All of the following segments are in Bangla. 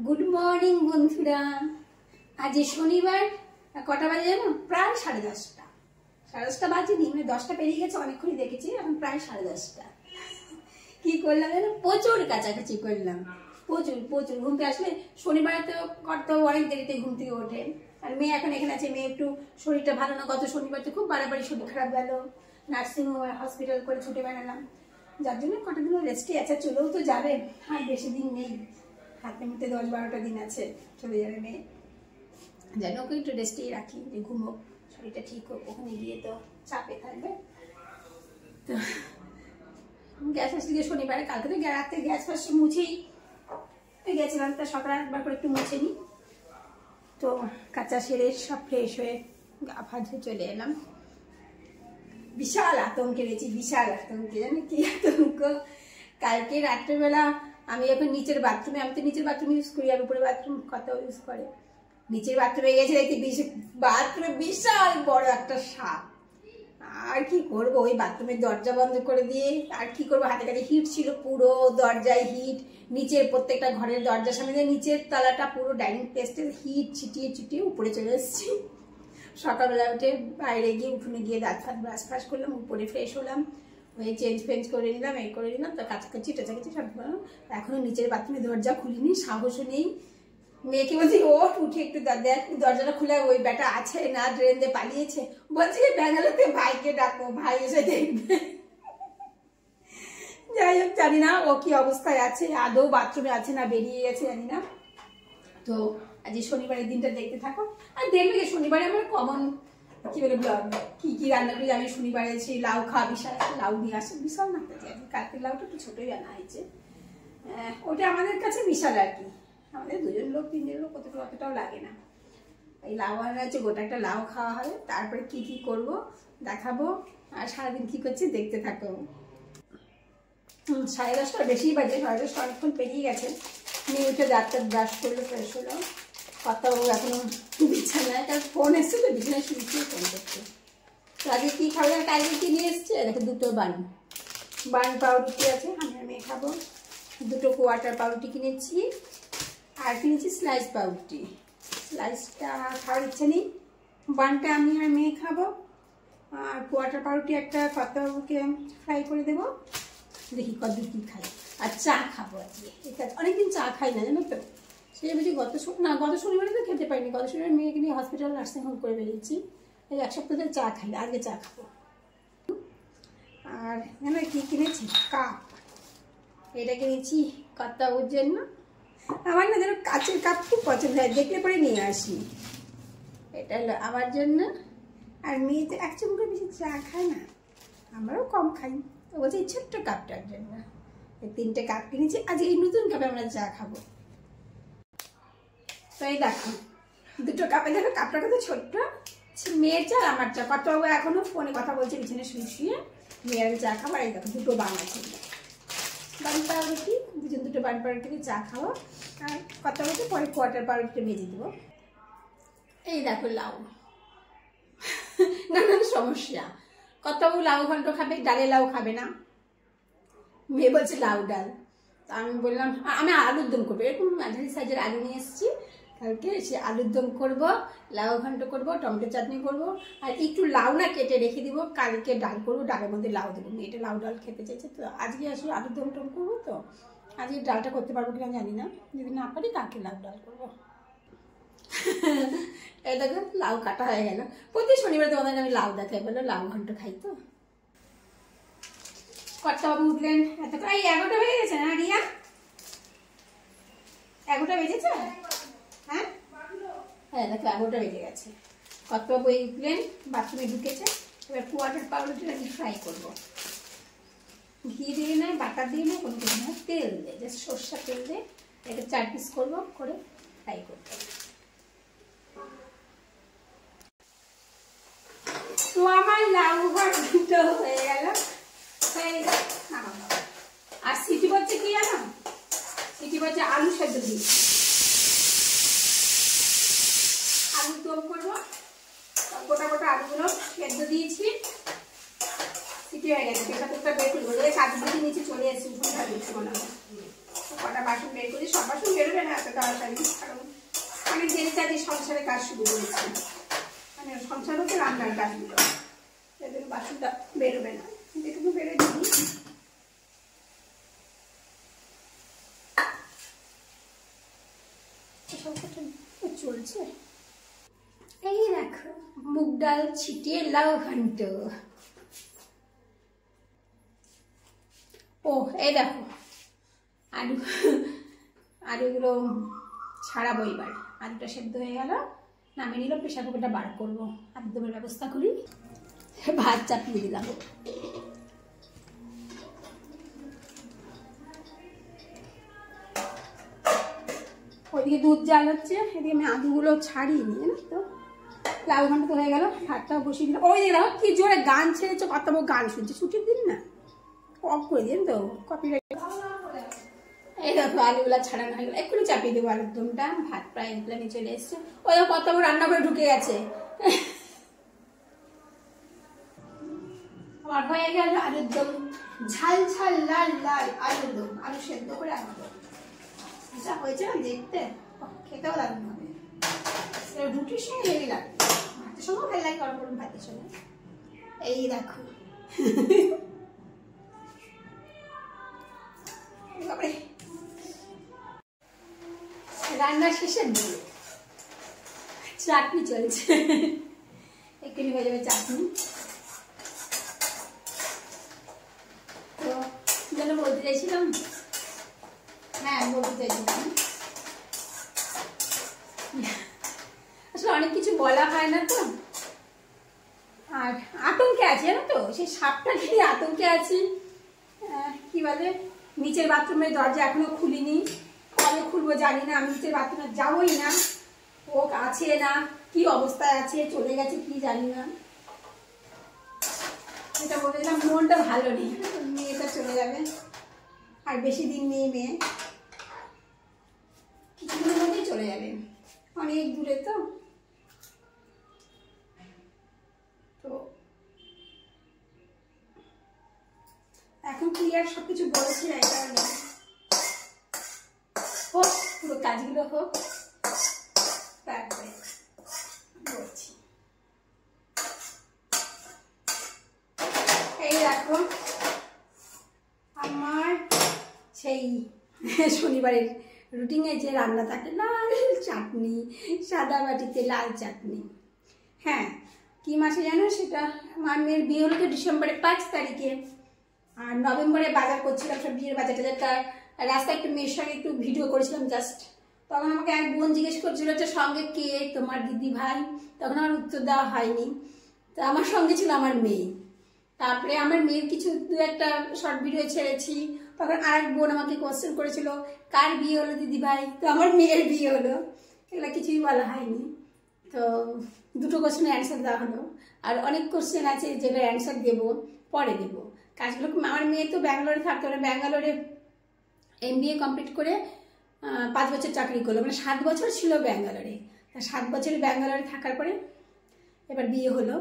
গুড মর্নিং বন্ধুরা। আজ শনিবার, কটা বাজে জানো? প্রায় 10:30। 10:30 বাজেনি, মানে 10টা পেরিয়ে গেছে, অনেকক্ষণই দেখেছি। এখন প্রায় 10:30। কি করলাম জানো? প্রচুর কাছাকাছি করলাম, প্রচুর প্রচুর। ঘুমতে আসলে শনিবারে তো করতে অনেক দেরিতে ঘুম থেকে ওঠে। আর মেয়ে এখন এখানে আছে, মেয়ে একটু শরীরটা ভালো না। গত শনিবার তো খুব বাড়াবাড়ি শরীর খারাপ গেল, নার্সিংহোম হসপিটাল করে ছুটে বেড়ালাম, যার জন্য কটা দিন রেস্টে আছে। চলেও তো যাবে, আর বেশি দিন নেই, হাতে মুখে 10-12টা দিন আছে, চলে যাবে মেয়ে। যেন ওকে একটু রেস্টেই রাখি, যে ঘুমো, শরীরটা ঠিক হোক। ওখানে গিয়ে তো চাপে থাকবে। তো গ্যাস আসলে শনিবারে, কালকে তো রাতে গ্যাস ফার্স্ট মুছেই গেছিলাম, তা সকালে একবার করে একটু মুছে নিই। তো কাঁচা সেরে সব ফ্রেশ হয়ে গা ফা ধুয়ে চলে এলাম। বিশাল আতঙ্কে রয়েছি, বিশাল আতঙ্কে। জানি কি আতঙ্ক? কালকে রাত্রেবেলা আমি এখন নিচের বাথরুমে, আমি তো নিচের বাথরুম ইউজ করি, আর উপরে বাথরুম কত ইউজ করে। নিচের বাথরুমে গেছে, দেখি বাথরুমে বিশাল বড় একটা সাপ। আর কি করবো, ওই বাথরুমের দরজা বন্ধ করে দিয়ে আর কি করবো, হাতে কাছে হিট ছিল, পুরো দরজায় হিট। নিচের প্রত্যেকটা ঘরের দরজার সামনে নিচের তলাটা পুরো ডাইনিং টেস্টের হিট ছিটিয়ে ছিটিয়ে উপরে চলে এসেছি। সকালবেলা উঠে বাইরে গিয়ে উঠোনে গিয়ে দাঁত ফাত ব্রাশ ফ্রাশ করলাম, উপরে ফ্রেশ হলাম, ওই চেঞ্জ ফেঞ্জ করে নিলাম, এই করে নিলাম। তো কাছাকাছি টেচাকাছি সব করলাম। এখনো নিচের বাথরুমে দরজা খুলিনি, সাহসও নেই। মেয়েকে বলছি ওঠ, উঠে একটু দেখ দরজাটা খুলে, ওই ব্যাটা আছে না ড্রেন দিয়ে পালিয়েছে। বলছি ব্যাঙ্গালোরতে ভাইকে ডাকো, ভাই এসে দেখবে। যাই হোক, জানি না ও কি অবস্থায় আছে, আদৌ বাথরুমে আছে না বেরিয়ে গেছে জানি না। তো আজ শনিবারের দিনটা দেখতে থাকো, আর দেখবে শনিবারে আমার কমন কি বলে ব্লগ, কি কি রান্না করি আমি শনিবারে। সেই লাউ খাওয়া, বিশাল লাউ নিয়ে আসে, বিশাল না কালকের লাউটা একটু ছোটই আনা হয়েছে। ওটা আমাদের কাছে বিশাল আর কি, আমাদের 2জন লোক 3জন লোক অতটাও লাগে না। এই লাউ আনা আছে, গোটা একটা লাউ খাওয়া হবে। তারপরে কি কি করব দেখাবো, আর সারাদিন কি করছি দেখতে থাকো। 10:30 বেশি বাজে, 10:30 অনেকক্ষণ পেরিয়ে গেছে। মেয়ে উঠে দাঁতটা ব্রাশ করলো, ফ্রেশ হলো। কথা ও এখনো বিছানায়, তার ফোন এসছে তো, বিছানায় শুয়েছে ফোন করছে। তো আগে কি খাবে, কালকে কি নিয়ে এসছে দেখো, 2টো বান পাউরুটি আছে, আমি আর মেয়ে খাবো। 2টো কোয়াটার পাউরুটি কিনেছি, আর কিনেছি স্লাইস পাউরুটি। স্লাইসটা খাওয়ার ইচ্ছা নেই, বানটা আমি আর মেয়ে খাবো। আর কোয়াটার পাউরুটি একটা পাতাকে ফ্রাই করে দেবো, দেখি কতদূর কি খাই। আর চা খাবো আজকে, অনেকদিন চা খাই না জানো তো। সেই বুঝি গত শনিবারে তো খেতে পারিনি, গত শনিবার মেয়েকে নিয়ে হসপিটাল নার্সিংহোম করে বেরিয়েছি। এই 1 সপ্তাহ ধরে চা খাই, আজকে চা খাবো। আর জানো কি কিনেছি? কাপ। এটা কিনেছি কর্তাবুর জন্য। আমার না যেন কাচের কাপ খুব পছন্দ হয়, দেখলে পরে নিয়ে আসি। এটা হলো আমার জন্য। আর মেয়ে তো 1 চামচের বেশি চা খায় না, আমরাও কম খাই। তো বলছি এই ছোট্ট কাপটার জন্য এই 3টে কাপ কিনেছি। আজ এই নতুন কাপে আমরা চা খাবো। তো এই দেখো 2টো কাপে, দেখো কাপটা কত ছোট্ট। মেয়ের চা আমার চা। কর্তাবাবু এখনো ফোনে কথা বলছে বিছানায় শুয়ে। মেয়ের চা খাবার। এই দেখো 2টো বান আছে, বান পাউরুটি, 2টো বান পাউরুটি চা খাবো। আর কর্তাবাবুকে পরে কোয়াটার পাউরুটিটা ভেজে দেবো। এই দেখো লাউ, নানান সমস্যা। কর্তাবাবু লাউ ঘন্ট খাবে, ডালে লাউ খাবে না, মেয়ে বলছে লাউ ডাল। তো আমি বললাম আমি আলুর দম করবো, এরকম মাঝারি সাইজের আলু নিয়ে এসেছি কালকে, সে আলুর দম করবো, লাউ ঘন্ট করবো, টমেটো চাটনি করবো। আর একটু লাউ না কেটে রেখে দিব, কালকে ডাল করবো, ডালের মধ্যে লাউ দেবো। মেয়েটা লাউ ডাল খেতে চাইছে, তো আজকে আসলে আলুর দম টম করবো। তো আজকে ডালটা করতে পারবো কিনা জানি না, যদি না পারি কালকে লাউ ডাল করবো। এই দেখো লাউ কাটা হয়ে গেল। প্রতি শনিবার তোমাদের আমি লাউ দেখাই, বলো লাউ ঘন্ট খাই। তো কর্তাবাবু উঠলেন এতক্ষণ, এই 11টা হয়ে গেছে না রিয়া? 11টা বেজেছে? হ্যাঁ হ্যাঁ দেখো 11টা বেজে গেছে। কর্তাবাবু এই উঠলেন, বাথরুমে ঢুকেছে। এবার কোয়াটার পাউরুটিটা আমি ফ্রাই করবো। ঘি দিয়ে না, বাটার দিয়ে না, কোনো কিছু না, তেল দিয়ে, জাস্ট সর্ষের তেল দিয়ে এটা 4 পিস করবো, করে ফ্রাই করতে হবে। তো আমার লাউ ঘন্ট হয়ে গেল। আর সিটি বলছে কি জানো, সিটি বলছে আলু সেদ্ধ দিয়ে আলুর দম করবো। গোটা গোটা আলুগুলো সেদ্ধ দিয়েছি, সিটি হয়ে গেছে। এটা তো বের করবো, কাজ দিয়ে নিচে চলে এসেছি, কটা বাসন বের করি, সব বাসন বেরোবে না এত তাড়াতাড়ি, কারণ অনেক দেরিতে আজকে সংসারের কাজ শুরু করেছি, মানে সংসার হচ্ছে রান্নার কাজগুলো, এদের বাসনটা বেরোবে না, যেটুকু বেরোয় দিই। চলছে। এই দেখো মুগ ডাল ছিটিয়ে লাউ ঘন্ট। ও এই দেখো আলুগুলো ছাড়াবো, এবার আলুটা সেদ্ধ হয়ে গেল, নামিয়ে নিল, প্রেশার কুকারটা বার করবো, আলু দেবার ব্যবস্থা করি, ভাত চাপিয়ে দিলাম। ওইদিকে দুধ জাল হচ্ছে, এদিকে আমি আলুগুলো ছাড়িয়ে নিই, জানো তো। লাউ ঘন্ট তো হয়ে গেল, ভাতটাও বসিয়ে দিলাম। ওই দেখো কি জোরে গান ছেড়েছে, কত গান শুনছে, ছুটির দিন না, অফ করে দিন তো কপিরাইট। এই দেখো আলুগুলা ছাড়ানো হয়ে গেল, এক্ষুনি চাপিয়ে দেবো আলুর দমটা, ভাত প্রায় নিয়ে চলে এসছে। ওই দেখো কত রান্না করে ঢুকে গেছে। আমার হয়ে গেল আলুর দম, ঝাল ঝাল লাল লাল আলুর দম, আলু সেদ্ধ করে আলুর দম, যা হয়েছে না দেখতে, খেতেও দারুণ হবে। রুটির সঙ্গে হেভি লাগবে, ভাতের সঙ্গেও ভালো লাগে, গরম গরম ভাতের সঙ্গে। এই দেখো রান্না শেষের দিকে চাটনি চলেছে, এক্ষুনি হয়ে যাবে চাটনি। তো যেন বলতে চাইছিলাম, হ্যাঁ বলতে চাইছিলাম, আসলে অনেক কিছু বলা হয় না তো, আর আতঙ্কে আছি জানো তো, সেই সাপটা খেয়ে আতঙ্কে আছি। কি বলে, নিচের বাথরুমের দরজা এখনো খুলিনি, কবে খুলবো জানি না, আমি নিচের বাথরুমে যাবোই না, ও আছে না কি অবস্থায় আছে, চলে গেছে কি জানি না, এটা বলেছিলাম। মনটা ভালো নেই, মেয়েটা চলে যাবে, আর বেশি দিন নেই, মেয়ে কিছুদিনের মধ্যেই চলে যাবে, অনেক দূরে তো। তো এখন ক্লিয়ার সবকিছু বলেছি না, এই কারণে হোক, পুরো কাজগুলো হোক, তারপরে বলছি। এই দেখো আমার সেই শনিবারের রুটিনে যে রান্না থাকে, লাল চাটনি, সাদা বাটিতে লাল চাটনি। হ্যাঁ কি মাসে জানো, সেটা আমার মেয়ের বিয়ে হলো তো ডিসেম্বরের 5 তারিখে, আর নভেম্বরে বাজার করছিলাম, সব বিয়ের বাজার টাজারটা, রাস্তায় একটু মেয়ের সঙ্গে একটু ভিডিও করেছিলাম জাস্ট, তখন আমাকে এক বোন জিজ্ঞেস করছিল যে সঙ্গে কে, তোমার দিদি ভাই, তখন আমার উত্তর দেওয়া হয়নি, তো আমার সঙ্গে ছিল আমার মেয়ে। তারপরে আমার মেয়ের কিছু দু একটা শর্ট ভিডিও ছেড়েছি, তখন আরেক বোন আমাকে কোশ্চেন করেছিল কার বিয়ে হলো দিদি ভাই, তো আমার মেয়ের বিয়ে হলো, এগুলো কিছুই বলা হয়নি। তো দুটো কোশ্চেনের অ্যান্সার দেওয়া হলো, আর অনেক কোশ্চেন আছে যেটা অ্যান্সার দেবো, পরে দেবো কাজগুলো। আমার মেয়ে তো ব্যাঙ্গালোরে থাকতো, মানে ব্যাঙ্গালোরে MBA কমপ্লিট করে 5 বছর চাকরি করলো, মানে 7 বছর ছিল ব্যাঙ্গালোরে, তা 7 বছর ব্যাঙ্গালোরে থাকার পরে এবার বিয়ে হলো।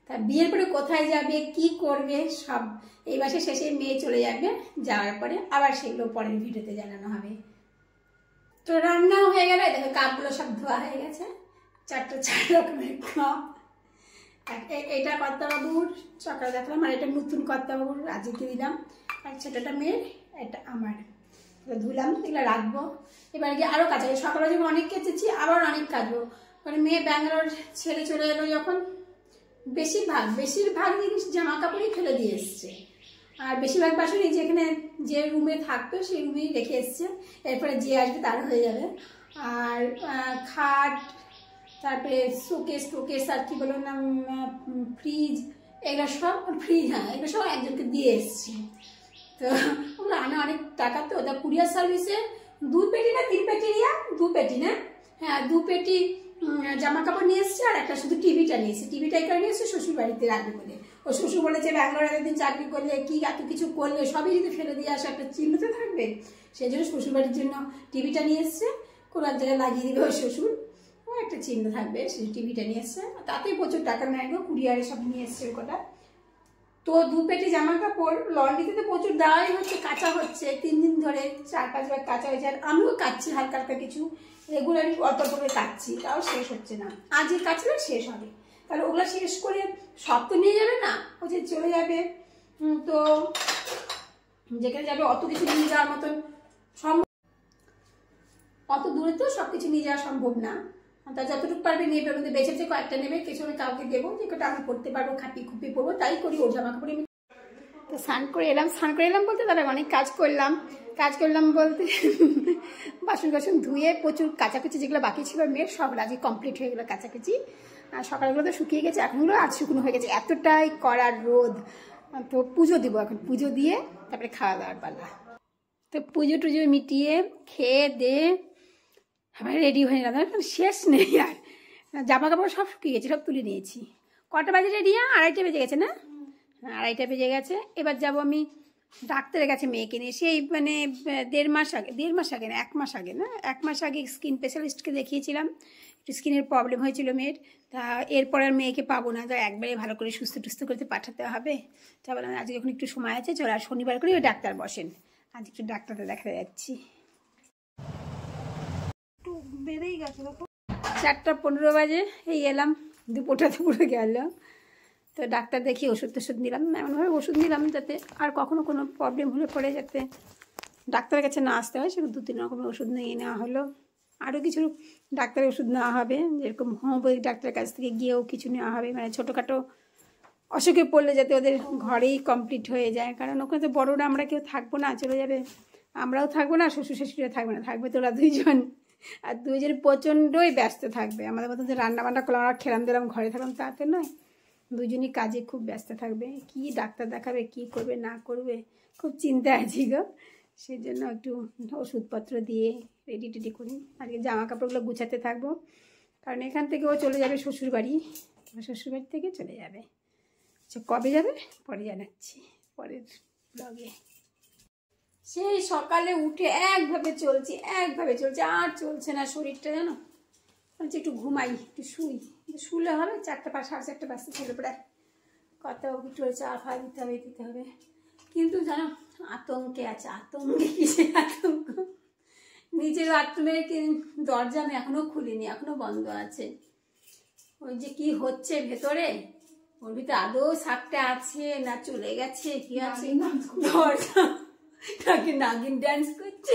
তা বিয়ের পরে কোথায় যাবে, কি করবে, সব এই মাসের শেষে মেয়ে চলে যাবে, যাওয়ার পরে আবার সেগুলো পরের ভিডিওতে জানানো হবে। তো রান্নাও হয়ে গেল, দেখো কাপগুলো সব ধোয়া হয়ে গেছে, 4 রকমের কাপ। এটা কর্তাবাবুর, সকালে দেখলাম, আর এটা নতুন কর্তাবাবুর, আজকে দিলাম, আর ছোটটা মেয়ের, এটা আমার, ধুলাম, এগুলো রাখবো। এবার গিয়ে আরও কাজ আছে, সকালে যখন অনেক কেচেছি, আবার অনেক কাজবো, মানে মেয়ে ব্যাঙ্গালোর ছেড়ে চলে এলো যখন, বেশিরভাগ জিনিস জামা কাপড়ই ফেলে দিয়ে এসছে, আর বেশিরভাগ বাসনই যেখানে যে রুমে থাকতো সেই রুমেই রেখে এসছে, এরপরে যে আসবে তার হয়ে যাবে। আর খাট, তারপরে শোকেস আর কি বলো না, ফ্রিজ, এগুলো সব, ফ্রিজ, হ্যাঁ এগুলো সব একজনকে দিয়ে এসছি। তো ওগুলো আনা অনেক টাকা, তো ওটা কুরিয়ার সার্ভিসে 2 পেটি না 3 পেটি, 2 পেটি না, হ্যাঁ 2 পেটি জামা কাপড় নিয়ে এসছে, আর একটা শুধু টিভিটা নিয়ে এসছে। টিভিটা এই কারণে এসছে শ্বশুর বাড়িতে রাখবে বলে, ও শ্বশুর বলেছে ব্যাঙ্গালোরে এতদিন চাকরি করলে কি এত কিছু করলে সবই যদি ফেলে দিয়ে আসে একটা চিহ্নতে থাকবে, সেই জন্য শ্বশুর বাড়ির জন্য টিভিটা নিয়ে এসছে, কোনো এক জায়গায় লাগিয়ে দিবে ওই শ্বশুর, ও একটা চিহ্ন থাকবে, সেই টিভিটা নিয়ে এসছে। তাতেই প্রচুর টাকা নেয় গো, কুরিয়ারে সব নিয়ে এসছে কটা। তো 2 পেটি জামা কাপড় লন্ড্রিতে তো প্রচুর দেওয়াই হচ্ছে, কাঁচা হচ্ছে 3 দিন ধরে 4-5 বার কাঁচা হয়েছে। আর আমিও কাচ্ছি হালকা হালকা কিছু, রেগুলারলি অল্প অল্প করে কাচ্ছি, তাও শেষ হচ্ছে না। আজকে কাচলে শেষ হবে, তাহলে ওগুলো শেষ করে সব তো নিয়ে যাবে না, হচ্ছে চলে যাবে। তো যেখানে যাবে অত কিছু নিয়ে যাওয়ার মতন সম্ভব, অত দূরে তো সব কিছু নিয়ে যাওয়া সম্ভব না। তা যতটুকু পারবে নেবে, মধ্যে বেঁচে বেঁচে কয়েকটা নেবে, কিছু আমি কাউকে দেবো, যে কটা আমি পড়তে পারবো, খাপি খুপি পরবো, তাই করি। ওর জামা কাপড়ে আমি তো স্নান করে এলাম বলতে তারা অনেক কাজ করলাম বলতে বাসন ধুয়ে প্রচুর কাচাকুচি যেগুলো বাকি ছিল মেয়ের সব আজকে কমপ্লিট হয়ে গেলো কাচাকুচি। সকালগুলো তো শুকিয়ে গেছে, এখনগুলো আজ শুকনো হয়ে গেছে, এতটাই কড়া রোদ। তো পুজো দিব এখন, পুজো দিয়ে তারপরে খাওয়া দাওয়ার পালা। তো পুজো টুজো মিটিয়ে খেয়ে দে আবার রেডি হয়ে গেলাম, শেষ নেই আর। জামা কাপড় সব শুকিয়ে গেছে, সব তুলে নিয়েছি। কটা বাজে রেডি? 2:30 বেজে গেছে না? 2:30 বেজে গেছে। এবার যাব আমি ডাক্তারের কাছে মেয়েকে নিয়ে। সেই মানে 1.5 মাস আগে, 1.5 মাস আগে না, 1 মাস আগে না, 1 মাস আগে স্কিন স্পেশালিস্টকে দেখিয়েছিলাম। একটু স্কিনের প্রবলেম হয়েছিল মেয়ের, তা এরপর আর মেয়েকে পাবো না, তো একবারে ভালো করে সুস্থ করতে পাঠাতে হবে। তা বললাম আজকে যখন একটু সময় আছে চলো, আর শনিবার করে ওই ডাক্তার বসেন, আজ একটু ডাক্তারটা দেখাতে যাচ্ছি। একটু বেড়েই গেছে, দেখো 4:15 বাজে এই এলাম, দুপুরে গেলাম। তো ডাক্তার দেখি ওষুধ নিলাম, এমনভাবে ওষুধ নিলাম যাতে আর কখনো কোনো প্রবলেম হলে পরে যাতে ডাক্তারের কাছে না আসতে হয়। সেরকম 2-3 রকমের ওষুধ নিয়ে নেওয়া হলো। আরও কিছু ডাক্তারের ওষুধ নেওয়া হবে, যেরকম হোমিওপ্যাথিক ডাক্তারের কাছ থেকে গিয়েও কিছু নেওয়া হবে, মানে ছোটোখাটো অসুখে পড়লে যাতে ওদের ঘরেই কমপ্লিট হয়ে যায়। কারণ ওখানে তো বড়রা আমরা কেউ থাকবো না, চলে যাবে, আমরাও থাকবো না, শ্বশুর শাশুড়িও থাকবে না, থাকবে তোরা 2 জন। আর 2 জন প্রচণ্ডই ব্যস্ত থাকবে। আমাদের মতো যে রান্নাবান্না করলাম, আমরা খেলাম দিলাম, ঘরে থাকলাম, তাতে নয়। 2 জনই কাজে খুব ব্যস্ত থাকবে। কি ডাক্তার দেখাবে, কি করবে না করবে, খুব চিন্তা আছি গো। সেই জন্য একটু ওষুধপত্র দিয়ে রেডি করি। আজকে জামা কাপড়গুলো গুছাতে থাকবো, কারণ এখান থেকে ও চলে যাবে শ্বশুরবাড়ি, শ্বশুরবাড়ি থেকে চলে যাবে। আচ্ছা কবে যাবে পরে জানাচ্ছি, পরের ব্লগে। সেই সকালে উঠে একভাবে চলছে, আর চলছে না শরীরটা, জানো। বলছি একটু ঘুমাই, একটু শুলে হবে। 4:30 বাজতে ছিল প্রায়। কত একটু চা ফা দিতে হবে। কিন্তু জানো আতঙ্কে আছে, কিসের আতঙ্ক। নিজের বাথরুমের দরজা আমি এখনো খুলিনি, এখনো বন্ধ আছে। ওই যে কি হচ্ছে ভেতরে, ওর ভিতরে আদৌ সাপটা আছে না চলে গেছে, কি আছে দরজা নাকি নাগিন ডান্স করছে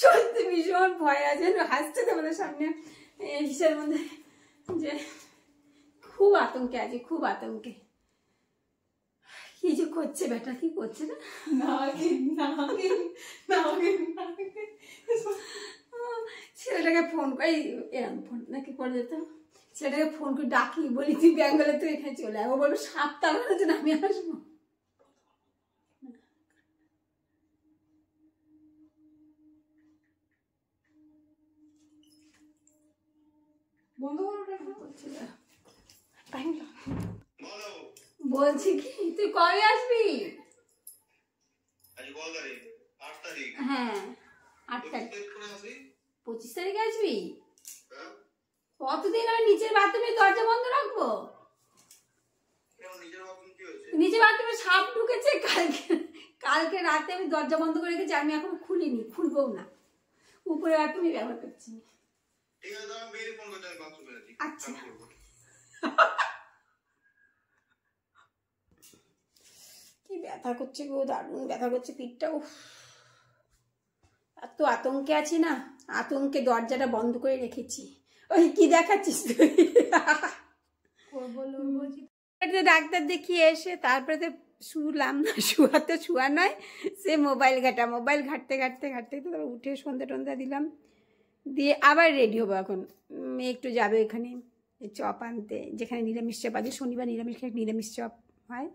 সত্যি ভীষণ ভয় আছে। হাসছে তোমাদের সামনে হিসের মধ্যে, যে খুব আতঙ্কে আছে, খুব আতঙ্কে। কি যে করছে বেটা, কি করছে না, ছেলেটাকে ফোন করে, এরকম ফোন নাকি করে যেত, ছেলেটাকে ফোন করে ডাকি, বলি তুই বেঙ্গলে তুই এখানে চলে আয়। ও বলবো সাপটা আমার জন্য আমি আসবো। বলছি কি তুই কবে আসবি? হ্যাঁ 8 তারিখ। 25 তারিখে আসবি? কতদিন আমি নিচের বাথরুমের দরজা বন্ধ রাখবো? নিচের বাথরুমে সাপ ঢুকেছে কালকে রাতে আমি দরজা বন্ধ করে রেখেছি, আমি এখন খুলিনি, খুলবো না। উপরে বাথরুমে ব্যবহার করছি। আচ্ছা কি ব্যথা করছে গো, দারুণ ব্যথা করছে পিঠটা। এত আতঙ্কে আছি না, আতঙ্কে দরজাটা বন্ধ করে রেখেছি। ওই কি দেখাচ্ছিস তুই? ডাক্তার দেখিয়ে এসে তারপরে তো শুলাম না, শুয়া নয়, সে মোবাইল ঘাটতে তো উঠে সন্ধ্যা দিলাম, দিয়ে আবার রেডি হবো। এখন মেয়ে একটু যাবে ওখানে চপ আনতে, যেখানে নিরামিষ চপ আছে, শনিবার নিরামিষ চপ হয়।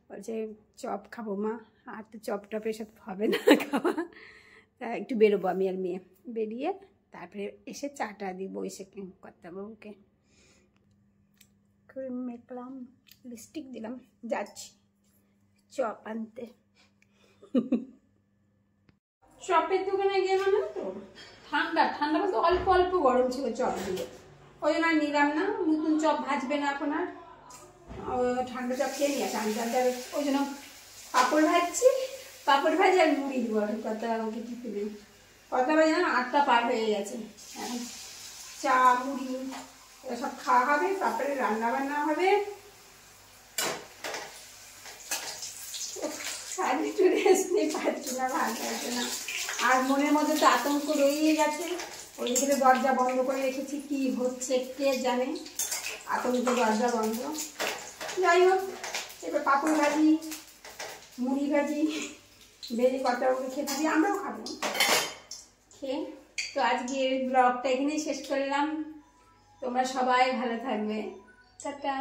বলছে চপ খাবো মা, আর তো চপ টপের সাথে হবে না খাওয়া। তা একটু বেরোবো আমি আর মেয়ে, বেরিয়ে তারপরে এসে চাটা দিব, এসে কর্তাবাবুকে মেখলাম, লিপস্টিক দিলাম, যাচ্ছি চপ আনতে। চপের দোকানে গেলাম না তো, ঠান্ডা বলতে অল্প গরম ছিল চপ দিয়ে। ওই জন্য আর নিলাম না, নতুন চপ ভাজবে না এখন আর, ঠান্ডা চপ খেয়ে নিয়ে আসে। আমি ওই জন্য পাঁপড় ভাজছি, পাঁপড় ভাজি আর মুড়ি দেবো কথা আমাকে টিফিনে। কথা বাজে না 8টা পার হয়ে গেছে, এখন চা মুড়ি সব খাওয়া হবে, তারপরে রান্না বান্না হবে। আর একটু রেস্ট নিয়ে পাচ্ছি না, ভালো লাগছে না। আর মনের মধ্যে তো আতঙ্ক রয়েই গেছে, ওই দিকে দরজা বন্ধ করে রেখেছি, কি হচ্ছে কে জানে, আতঙ্ক দরজা বন্ধ। যাই হোক, এবার পাঁপড় ভাজি মুড়ি ভাজি ভেজে কথা ওকে খেতে দিই, আমরাও খাবো খেয়ে। তো আজকের ব্লগটা এখানেই শেষ করলাম, তোমরা সবাই ভালো থাকবে, টাটা।